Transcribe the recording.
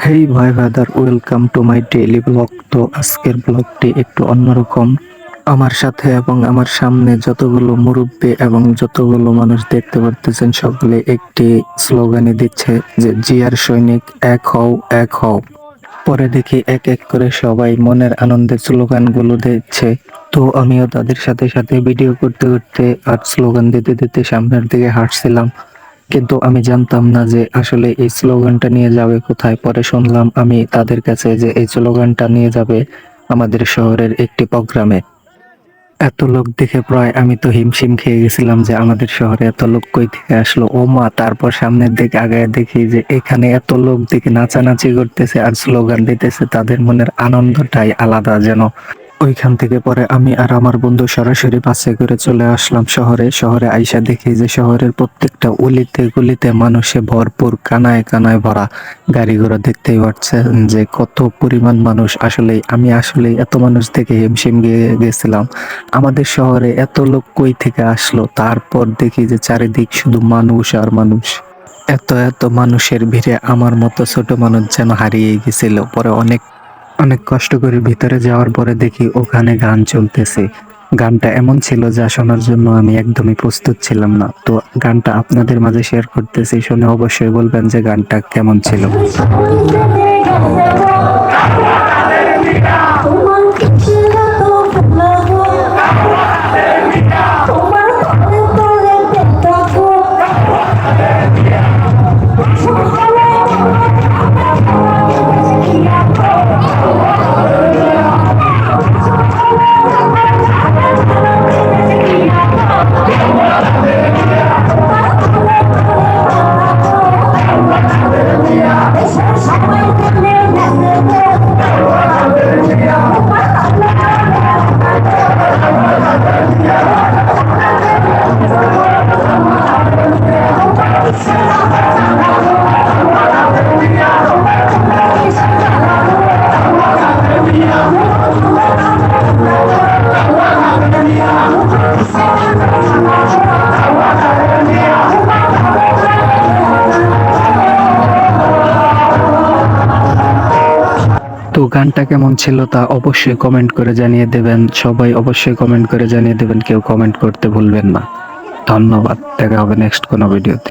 হেই ভাই brother, welcome to my daily blog. তো আজকের ব্লগটি একটু অন্যরকম। আমার সাথে এবং আমার সামনে যতগুলো মুরব্বী এবং যতগুলো মানুষ দেখতে পারতেছেন, সকলে একটি স্লোগানই দিচ্ছে যে জিয়ার সৈনিক এক হও, এক হও। পরে দেখি এক এক করে সবাই মনের আনন্দে স্লোগানগুলো দিচ্ছে। তো আমিও তাদের সাথে সাথে ভিডিও করতে করতে আর স্লোগান দিতে দিতে সামনের দিকে হাঁটছিলাম। কিন্তু আমি জানতাম না যে আসলে এই স্লোগানটা নিয়ে যাবে কোথায়। পরে শুনলাম আমি তাদের কাছে যে এই স্লোগানটা নিয়ে যাবে আমাদের শহরের একটি প্রোগ্রামে। এত লোক দেখে প্রায় আমি তো হিমশিম খেয়ে গেছিলাম যে আমাদের শহরে এত লোক কই থেকে আসলো, ও মা। তারপর সামনের দিকে আগায় দেখি যে এখানে এত লোক দেখে নাচানাচি করতেছে আর স্লোগান দিতেছে। তাদের মনের আনন্দটাই আলাদা যেন। ওইখান থেকে পরে আমি আর আমার বন্ধু সরাসরি বাসে করে চলে আসলাম শহরে। শহরে আইসা দেখি যে শহরের প্রত্যেকটা অলিতে গলিতে মানুষে ভরপুর, কানায় কানায় ভরা। গাড়ি ঘোড়া দেখতেই পাচ্ছেন যে কত পরিমাণ মানুষ। আমি আসলে এত মানুষ দেখে হিমশিম গেছিলাম। আমাদের শহরে এত লোক কই থেকে আসলো। তারপর দেখি যে চারিদিক শুধু মানুষ আর মানুষ। এত এত মানুষের ভিড়ে আমার মতো ছোট মানুষ যেন হারিয়ে গেছিল। পরে অনেক অনেক কষ্ট করে ভিতরে যাওয়ার পরে দেখি ওখানে গান চলতেছে। গানটা এমন ছিল যা শোনার জন্য আমি একদমই প্রস্তুত ছিলাম না। তো গানটা আপনাদের মাঝে শেয়ার করতেছি, শুনে অবশ্যই বলবেন যে গানটা কেমন ছিল। তো গানটা কেমন ছিল তা অবশ্যই কমেন্ট করে জানিয়ে দেবেন। সবাই অবশ্যই কমেন্ট করে জানিয়ে দেবেন, কেউ কমেন্ট করতে ভুলবেন না। ধন্যবাদ, দেখা হবে নেক্সট কোনো ভিডিওতে।